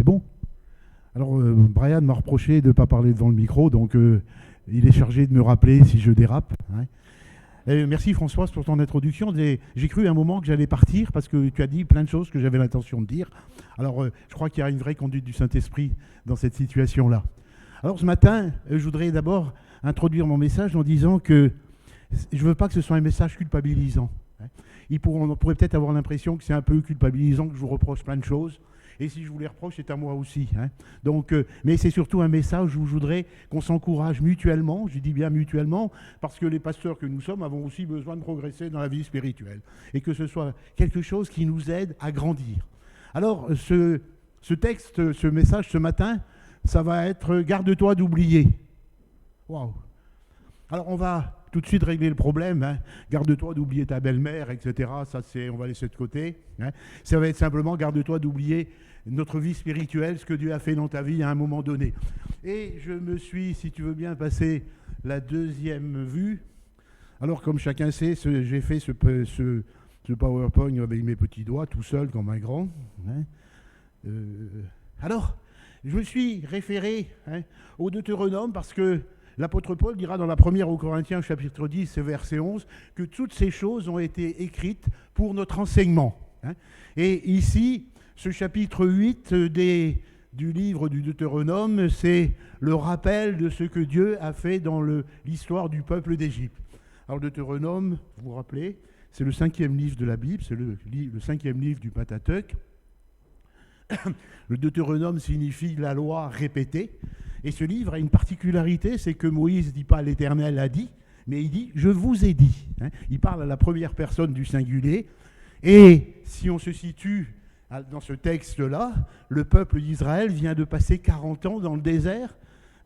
C'est bon? Alors, Brian m'a reproché de ne pas parler devant le micro, donc il est chargé de me rappeler si je dérape. Hein. Merci Françoise pour ton introduction. J'ai cru un moment que j'allais partir parce que tu as dit plein de choses que j'avais l'intention de dire. Alors, je crois qu'il y a une vraie conduite du Saint-Esprit dans cette situation-là. Alors, ce matin, je voudrais d'abord introduire mon message en disant que je ne veux pas que ce soit un message culpabilisant. Hein. On pourrait peut-être avoir l'impression que c'est un peu culpabilisant, que je vous reproche plein de choses. Et si je vous les reproche, c'est à moi aussi. Hein. Donc, mais c'est surtout un message où je voudrais qu'on s'encourage mutuellement, je dis bien mutuellement, parce que les pasteurs que nous sommes avons aussi besoin de progresser dans la vie spirituelle. Et que ce soit quelque chose qui nous aide à grandir. Alors, ce texte, ce message ce matin, ça va être « Garde-toi d'oublier ». Waouh. Alors, on va tout de suite régler le problème. Hein. Garde-toi d'oublier ta belle-mère, etc. Ça, on va laisser de côté. Hein. Ça va être simplement garde-toi d'oublier notre vie spirituelle, ce que Dieu a fait dans ta vie à un moment donné. Et je me suis, si tu veux bien, passé la deuxième vue. Alors, comme chacun sait, j'ai fait ce PowerPoint avec mes petits doigts, tout seul comme un grand. Hein. Alors, je me suis référé au Deutéronome parce que l'apôtre Paul dira dans la première aux Corinthiens, chapitre 10, verset 11, que toutes ces choses ont été écrites pour notre enseignement. Hein. Et ici, ce chapitre 8 du livre du Deutéronome, c'est le rappel de ce que Dieu a fait dans l'histoire du peuple d'Égypte. Alors le Deutéronome, vous vous rappelez, c'est le 5e livre de la Bible, c'est le 5e livre du Pentateuque. Le Deutéronome signifie la loi répétée. Et ce livre a une particularité, c'est que Moïse ne dit pas « l'Éternel a dit », mais il dit « je vous ai dit ». Il parle à la première personne du singulier. Et si on se situe dans ce texte-là, le peuple d'Israël vient de passer 40 ans dans le désert,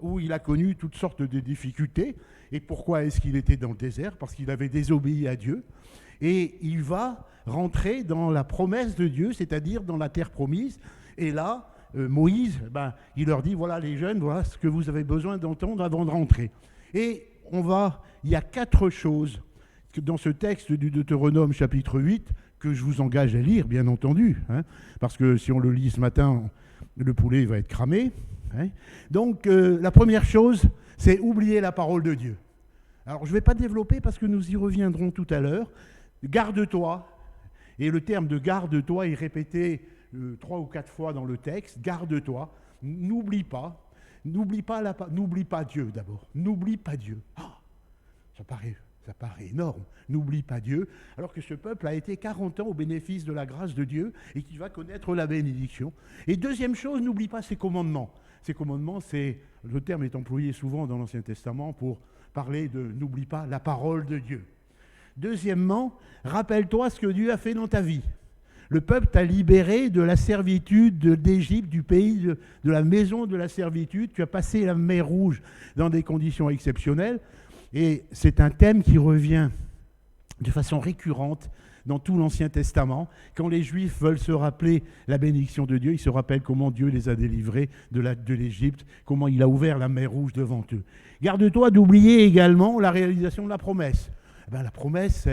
où il a connu toutes sortes de difficultés. Et pourquoi est-ce qu'il était dans le désert? Parce qu'il avait désobéi à Dieu. Et il va rentrer dans la promesse de Dieu, c'est-à-dire dans la terre promise. Et là, Moïse, il leur dit, voilà les jeunes, voilà ce que vous avez besoin d'entendre avant de rentrer. Et il y a 4 choses dans ce texte du Deutéronome chapitre 8 que je vous engage à lire, bien entendu, hein, parce que si on le lit ce matin, le poulet va être cramé. Hein. Donc, la première chose, c'est oublier la parole de Dieu. Alors, je ne vais pas développer parce que nous y reviendrons tout à l'heure. Garde-toi, et le terme de garde-toi est répété 3 ou 4 fois dans le texte. Garde-toi, n'oublie pas Dieu d'abord. N'oublie pas Dieu. Ah, ça paraît énorme. N'oublie pas Dieu, alors que ce peuple a été 40 ans au bénéfice de la grâce de Dieu et qui va connaître la bénédiction. Et deuxième chose, n'oublie pas ses commandements. Ces commandements, le terme est employé souvent dans l'Ancien Testament pour parler de « n'oublie pas la parole de Dieu ». Deuxièmement, rappelle-toi ce que Dieu a fait dans ta vie. Le peuple t'a libéré de la servitude d'Égypte, du pays de la maison de la servitude. Tu as passé la mer Rouge dans des conditions exceptionnelles. Et c'est un thème qui revient de façon récurrente dans tout l'Ancien Testament. Quand les Juifs veulent se rappeler la bénédiction de Dieu, ils se rappellent comment Dieu les a délivrés de l'Égypte, comment il a ouvert la mer Rouge devant eux. Garde-toi d'oublier également la réalisation de la promesse. La promesse,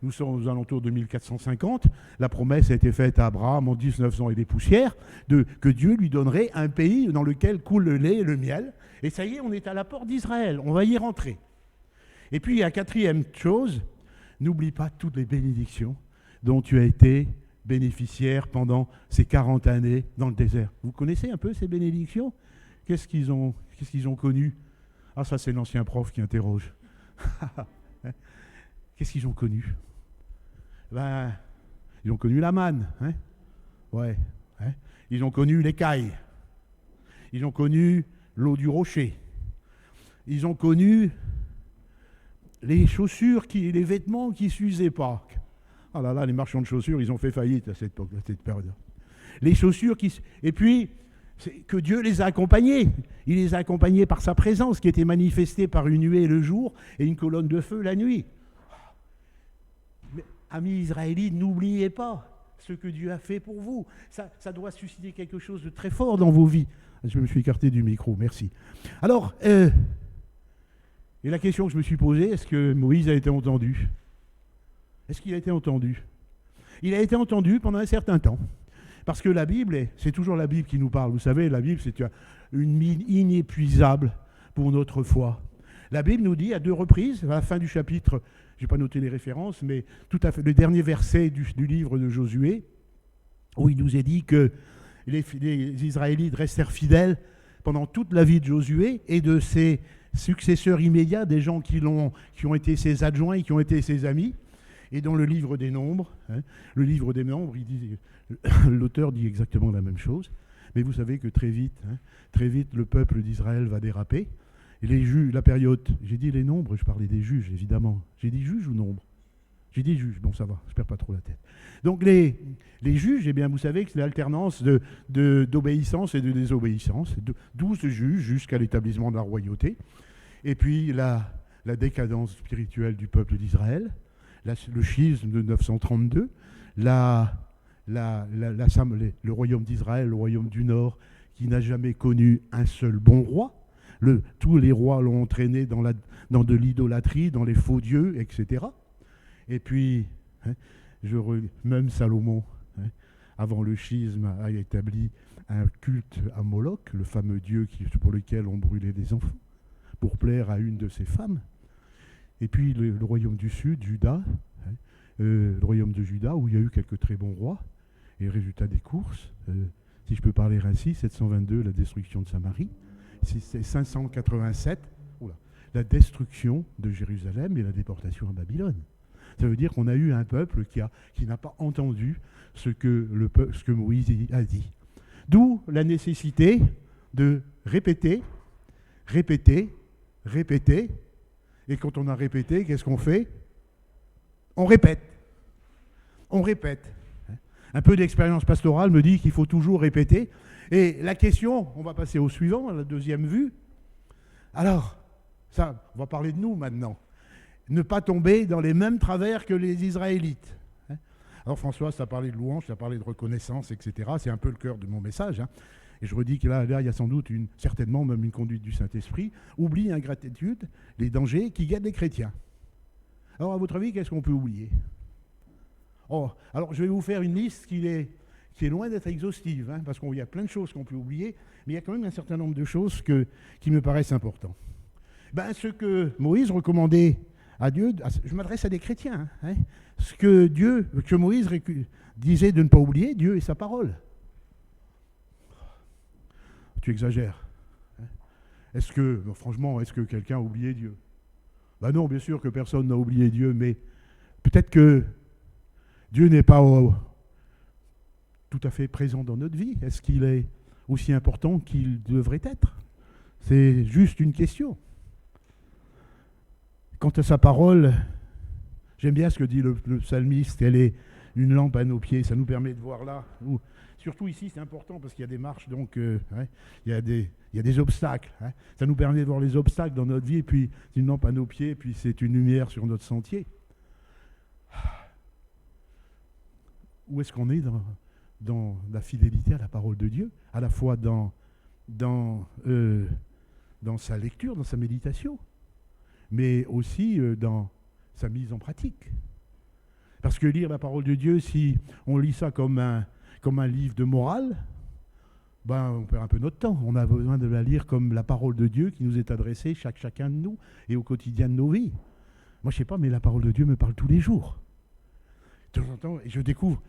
nous sommes aux alentours de 1450, la promesse a été faite à Abraham en 1900 et des poussières, que Dieu lui donnerait un pays dans lequel coule le lait et le miel. Et ça y est, on est à la porte d'Israël, on va y rentrer. Et puis, la quatrième chose, n'oublie pas toutes les bénédictions dont tu as été bénéficiaire pendant ces 40 années dans le désert. Vous connaissez un peu ces bénédictions? Qu'est-ce qu'ils ont connu? Ah, ça, c'est l'ancien prof qui interroge. Qu'est-ce qu'ils ont connu? Ils ont connu la manne. Hein? Ouais. Hein? Ils ont connu l'écaille. Ils ont connu l'eau du rocher. Ils ont connu les chaussures, les vêtements qui ne s'usaient pas. Ah là là, les marchands de chaussures, ils ont fait faillite à cette période. Les chaussures Et puis, que Dieu les a accompagnés. Il les a accompagnés par sa présence, qui était manifestée par une nuée le jour et une colonne de feu la nuit. Mais, amis israélites, n'oubliez pas ce que Dieu a fait pour vous. Ça doit susciter quelque chose de très fort dans vos vies. Je me suis écarté du micro, merci. Alors, et la question que je me suis posée, est-ce que Moïse a été entendu? Est-ce qu'il a été entendu? Il a été entendu pendant un certain temps. Parce que la Bible, c'est toujours la Bible qui nous parle. Vous savez, la Bible, c'est une mine inépuisable pour notre foi. La Bible nous dit à 2 reprises, à la fin du chapitre, je n'ai pas noté les références, mais tout à fait le dernier verset du livre de Josué, où il nous est dit que les Israélites restèrent fidèles pendant toute la vie de Josué et de ses successeurs immédiats, des gens qui ont été ses adjoints et qui ont été ses amis. Et dans le livre des Nombres, l'auteur dit exactement la même chose. Mais vous savez que très vite, le peuple d'Israël va déraper. Et les juges, la période, j'ai dit les nombres, je parlais des juges, évidemment. J'ai dit juges ou nombres? J'ai dit juges, bon ça va, je ne perds pas trop la tête. Donc les juges, eh bien vous savez que c'est l'alternance d'obéissance et de désobéissance. 12 juges jusqu'à l'établissement de la royauté. Et puis la décadence spirituelle du peuple d'Israël, le schisme de 932, le royaume d'Israël, le royaume du Nord, qui n'a jamais connu un seul bon roi. Tous les rois l'ont entraîné dans de l'idolâtrie, dans les faux dieux, etc. Et puis, même Salomon, avant le schisme, a établi un culte à Moloch, le fameux dieu pour lequel on brûlait des enfants, pour plaire à une de ses femmes. Et puis le royaume du Sud, Juda, le royaume de Juda, où il y a eu quelques très bons rois. Et le résultat des courses, si je peux parler ainsi, 722, la destruction de Samarie. C'est 587, la destruction de Jérusalem et la déportation à Babylone. Ça veut dire qu'on a eu un peuple qui n'a pas entendu ce que Moïse a dit. D'où la nécessité de répéter. Et quand on a répété, qu'est-ce qu'on fait? On répète. Un peu d'expérience pastorale me dit qu'il faut toujours répéter. Et la question, on va passer au suivant, à la deuxième vue. Alors, ça, on va parler de nous maintenant. Ne pas tomber dans les mêmes travers que les Israélites. Alors François, ça a parlé de louange, ça a parlé de reconnaissance, etc. C'est un peu le cœur de mon message. Et je redis que là, il y a sans doute certainement même une conduite du Saint-Esprit. Oublie, ingratitude, les dangers qui guettent les chrétiens. Alors, à votre avis, qu'est-ce qu'on peut oublier? Alors, je vais vous faire une liste qui est loin d'être exhaustive, parce qu'il y a plein de choses qu'on peut oublier, mais il y a quand même un certain nombre de choses qui me paraissent importantes. Ce que Moïse recommandait à Dieu, je m'adresse à des chrétiens, ce que Moïse disait de ne pas oublier, Dieu et sa parole. Tu exagères. Franchement, est-ce que quelqu'un a oublié Dieu? Non, bien sûr que personne n'a oublié Dieu, mais peut-être que Dieu n'est pas tout à fait présent dans notre vie. Est-ce qu'il est aussi important qu'il devrait être? C'est juste une question. Quant à sa parole, j'aime bien ce que dit le psalmiste, elle est une lampe à nos pieds, ça nous permet de voir là. Surtout ici, c'est important parce qu'il y a des marches, donc il y a des obstacles. Ça nous permet de voir les obstacles dans notre vie, et puis c'est une lampe à nos pieds, et puis c'est une lumière sur notre sentier. Où est-ce qu'on est dans la fidélité à la parole de Dieu, à la fois dans sa lecture, dans sa méditation, mais aussi dans sa mise en pratique. Parce que lire la parole de Dieu, si on lit ça comme un livre de morale, on perd un peu notre temps. On a besoin de la lire comme la parole de Dieu qui nous est adressée, chacun de nous, et au quotidien de nos vies. Moi, je ne sais pas, mais la parole de Dieu me parle tous les jours. De temps en temps, et je découvre,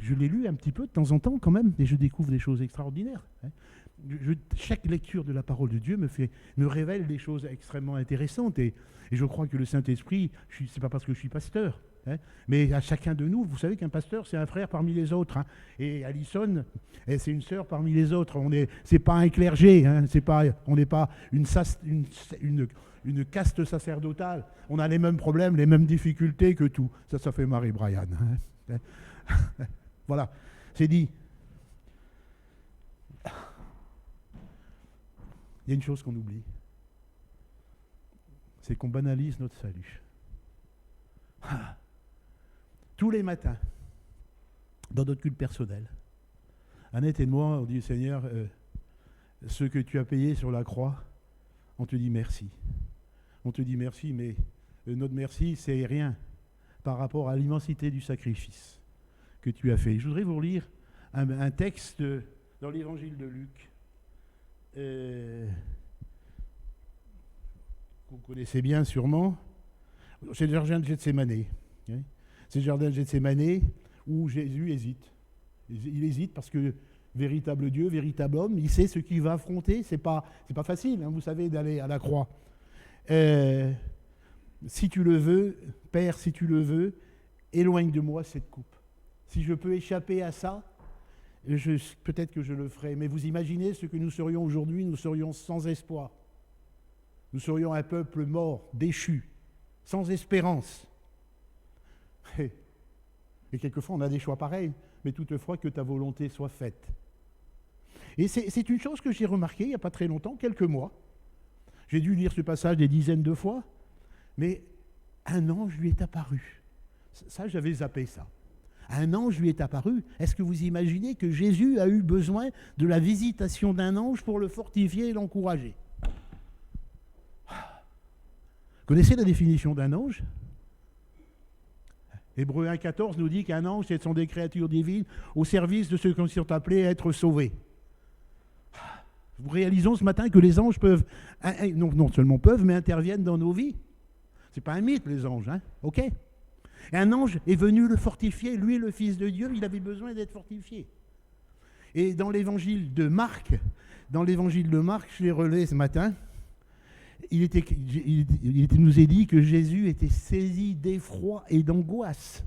je l'ai lu un petit peu de temps en temps quand même, et je découvre des choses extraordinaires. Chaque lecture de la parole de Dieu me révèle des choses extrêmement intéressantes, et je crois que le Saint-Esprit, c'est pas parce que je suis pasteur, mais à chacun de nous, vous savez qu'un pasteur, c'est un frère parmi les autres, et Alison, c'est une sœur parmi les autres. C'est pas un clergé, on n'est pas une caste sacerdotale. On a les mêmes problèmes, les mêmes difficultés que tout. Ça fait marrer Brian. Voilà, c'est dit. Il y a une chose qu'on oublie, c'est qu'on banalise notre salut. Tous les matins, dans notre culte personnel, Annette et moi, on dit, Seigneur, ce que tu as payé sur la croix, on te dit merci. On te dit merci, mais notre merci, c'est rien par rapport à l'immensité du sacrifice que tu as fait. Je voudrais vous lire un texte dans l'évangile de Luc. Vous connaissez bien sûrement. C'est le jardin de Gethsémanée. C'est le jardin de Gethsémanée où Jésus hésite. Il hésite parce que véritable Dieu, véritable homme, il sait ce qu'il va affronter. C'est pas facile, vous savez, d'aller à la croix. Si tu le veux, Père, si tu le veux, éloigne de moi cette coupe. Si je peux échapper à ça, peut-être que je le ferai. Mais vous imaginez ce que nous serions aujourd'hui, nous serions sans espoir. Nous serions un peuple mort, déchu, sans espérance. Et quelquefois, on a des choix pareils, mais toutefois que ta volonté soit faite. Et c'est une chose que j'ai remarquée il n'y a pas très longtemps, quelques mois. J'ai dû lire ce passage des dizaines de fois, mais un ange lui est apparu. Ça, j'avais zappé ça. Un ange lui est apparu. Est-ce que vous imaginez que Jésus a eu besoin de la visitation d'un ange pour le fortifier et l'encourager? Connaissez la définition d'un ange? Hébreux 1,14 nous dit qu'un ange, ce sont des créatures divines au service de ceux qui sont appelés à être sauvés. Nous réalisons ce matin que les anges peuvent, non seulement peuvent, mais interviennent dans nos vies. Ce n'est pas un mythe, les anges, ok? Et un ange est venu le fortifier, lui, le Fils de Dieu, il avait besoin d'être fortifié. Et dans l'évangile de Marc, je l'ai relevé ce matin, il nous est dit que Jésus était saisi d'effroi et d'angoisse.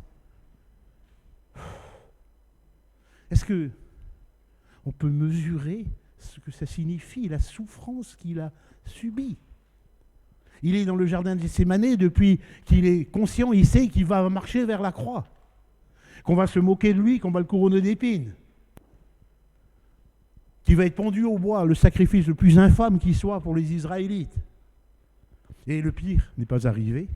Est-ce qu'on peut mesurer ce que ça signifie, la souffrance qu'il a subie? Il est dans le jardin de Gethsémanée depuis qu'il est conscient, il sait qu'il va marcher vers la croix, qu'on va se moquer de lui, qu'on va le couronner d'épines, qu'il va être pendu au bois, le sacrifice le plus infâme qui soit pour les Israélites. Et le pire n'est pas arrivé.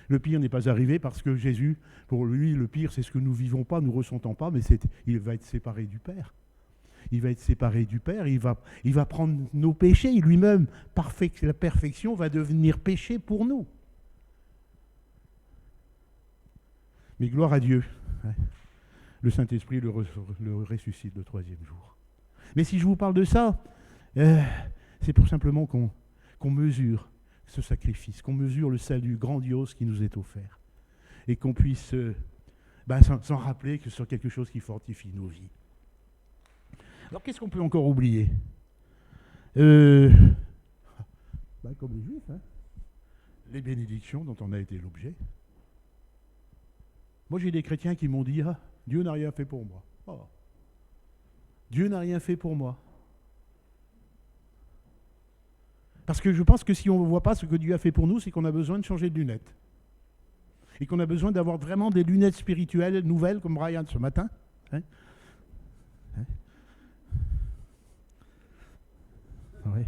Le pire n'est pas arrivé parce que Jésus, pour lui, le pire, c'est ce que nous ne vivons pas, nous ne ressentons pas, mais il va être séparé du Père. Il va être séparé du Père, il va prendre nos péchés, lui-même, la perfection va devenir péché pour nous. Mais gloire à Dieu, le Saint-Esprit le ressuscite le troisième jour. Mais si je vous parle de ça, c'est pour simplement qu'on mesure ce sacrifice, qu'on mesure le salut grandiose qui nous est offert, et qu'on puisse s'en rappeler que c'est quelque chose qui fortifie nos vies. Alors qu'est-ce qu'on peut encore oublier? Comme les Juifs, les bénédictions dont on a été l'objet. Moi j'ai des chrétiens qui m'ont dit « Dieu n'a rien fait pour moi. Oh. Dieu n'a rien fait pour moi. » Parce que je pense que si on ne voit pas ce que Dieu a fait pour nous, c'est qu'on a besoin de changer de lunettes. Et qu'on a besoin d'avoir vraiment des lunettes spirituelles nouvelles, comme Brian ce matin. Oui.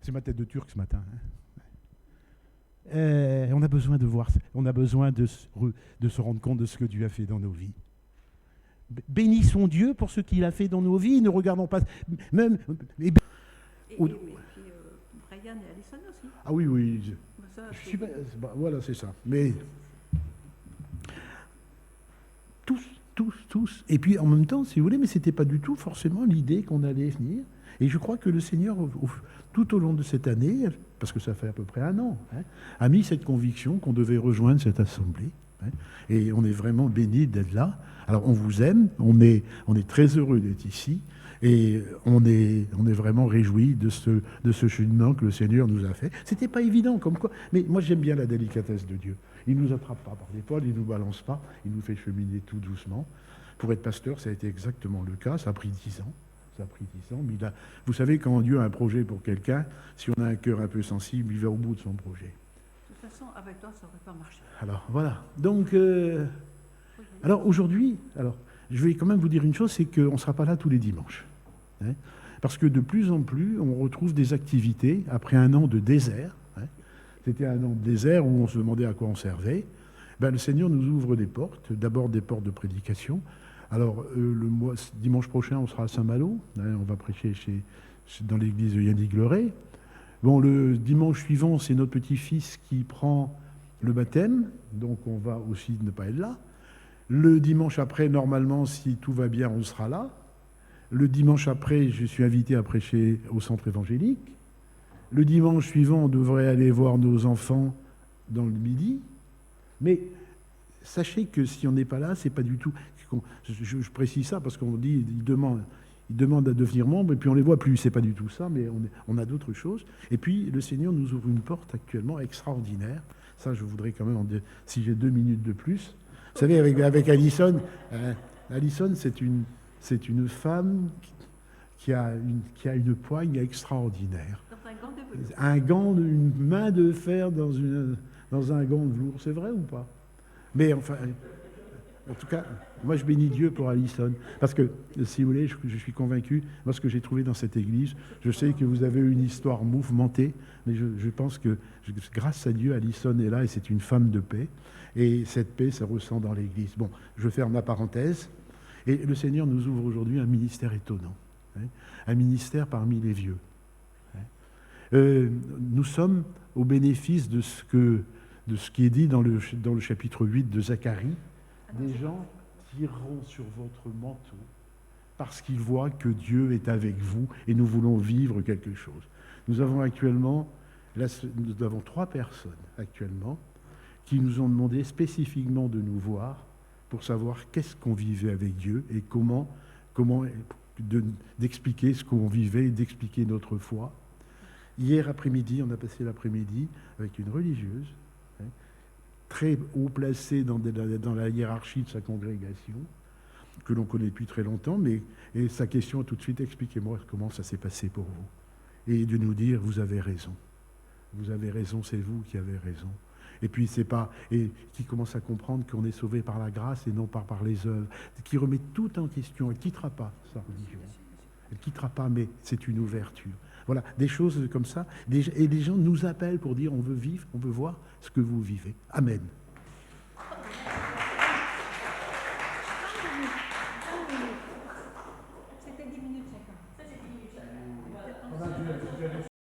C'est ma tête de Turc ce matin. On a besoin de voir, on a besoin de se rendre compte de ce que Dieu a fait dans nos vies. Bénissons Dieu pour ce qu'il a fait dans nos vies, ne regardons pas... Même, et puis Brian et Alison aussi. Ah oui, oui. Ça, voilà, c'est ça. Mais tous. Et puis en même temps, si vous voulez, mais ce n'était pas du tout forcément l'idée qu'on allait venir. Et je crois que le Seigneur, tout au long de cette année, parce que ça fait à peu près un an, a mis cette conviction qu'on devait rejoindre cette assemblée. Et on est vraiment bénis d'être là. Alors on vous aime, on est très heureux d'être ici, et on est vraiment réjouis de ce cheminement que le Seigneur nous a fait. C'était pas évident comme quoi, mais moi j'aime bien la délicatesse de Dieu. Il nous attrape pas par l'épaule, il nous balance pas, il nous fait cheminer tout doucement. Pour être pasteur, ça a été exactement le cas, ça a pris 10 ans. Mais vous savez, quand Dieu a un projet pour quelqu'un, si on a un cœur un peu sensible, il va au bout de son projet. De toute façon, avec toi, ça n'aurait pas marché. Alors, voilà. Donc, alors aujourd'hui, je vais quand même vous dire une chose, c'est qu'on ne sera pas là tous les dimanches. Parce que de plus en plus, on retrouve des activités, après un an de désert. C'était un an de désert où on se demandait à quoi on servait. Le Seigneur nous ouvre des portes, d'abord des portes de prédication. Alors, dimanche prochain, on sera à Saint-Malo. On va prêcher dans l'église de Yannick Leray. Bon, le dimanche suivant, c'est notre petit-fils qui prend le baptême, donc on va aussi ne pas être là. Le dimanche après, normalement, si tout va bien, on sera là. Le dimanche après, je suis invité à prêcher au centre évangélique. Le dimanche suivant, on devrait aller voir nos enfants dans le midi. Mais sachez que si on n'est pas là, c'est pas du tout... Je précise ça parce qu'on dit, ils demandent à devenir membres et puis on les voit plus. C'est pas du tout ça, mais on a d'autres choses. Et puis le Seigneur nous ouvre une porte actuellement extraordinaire. Ça, je voudrais quand même, si j'ai 2 minutes de plus. Vous savez, avec Alison, Alison, c'est une femme qui a une poigne extraordinaire. Un gant, une main de fer dans un gant de velours. C'est vrai ou pas? Mais enfin, en tout cas, moi je bénis Dieu pour Alison. Parce que, si vous voulez, je suis convaincu, moi ce que j'ai trouvé dans cette église, je sais que vous avez une histoire mouvementée, mais je pense que grâce à Dieu, Alison est là et c'est une femme de paix. Et cette paix, ça ressent dans l'église. Bon, je ferme ma parenthèse. Et le Seigneur nous ouvre aujourd'hui un ministère étonnant. Un ministère parmi les vieux. Nous sommes au bénéfice de ce qui est dit dans le chapitre 8 de Zacharie. Des gens tireront sur votre manteau parce qu'ils voient que Dieu est avec vous et nous voulons vivre quelque chose. Nous avons 3 personnes actuellement qui nous ont demandé spécifiquement de nous voir pour savoir qu'est-ce qu'on vivait avec Dieu et comment d'expliquer ce qu'on vivait et d'expliquer notre foi. Hier après-midi, on a passé l'après-midi avec une religieuse, très haut placée dans la hiérarchie de sa congrégation, que l'on connaît depuis très longtemps, et sa question tout de suite, expliquez-moi comment ça s'est passé pour vous. Et de nous dire, vous avez raison, c'est vous qui avez raison. Et puis qui commence à comprendre qu'on est sauvé par la grâce et non pas par les œuvres, qui remet tout en question. Elle ne quittera pas sa religion. Elle ne quittera pas, mais c'est une ouverture. Voilà, des choses comme ça. Et les gens nous appellent pour dire on veut vivre, on veut voir ce que vous vivez. Amen.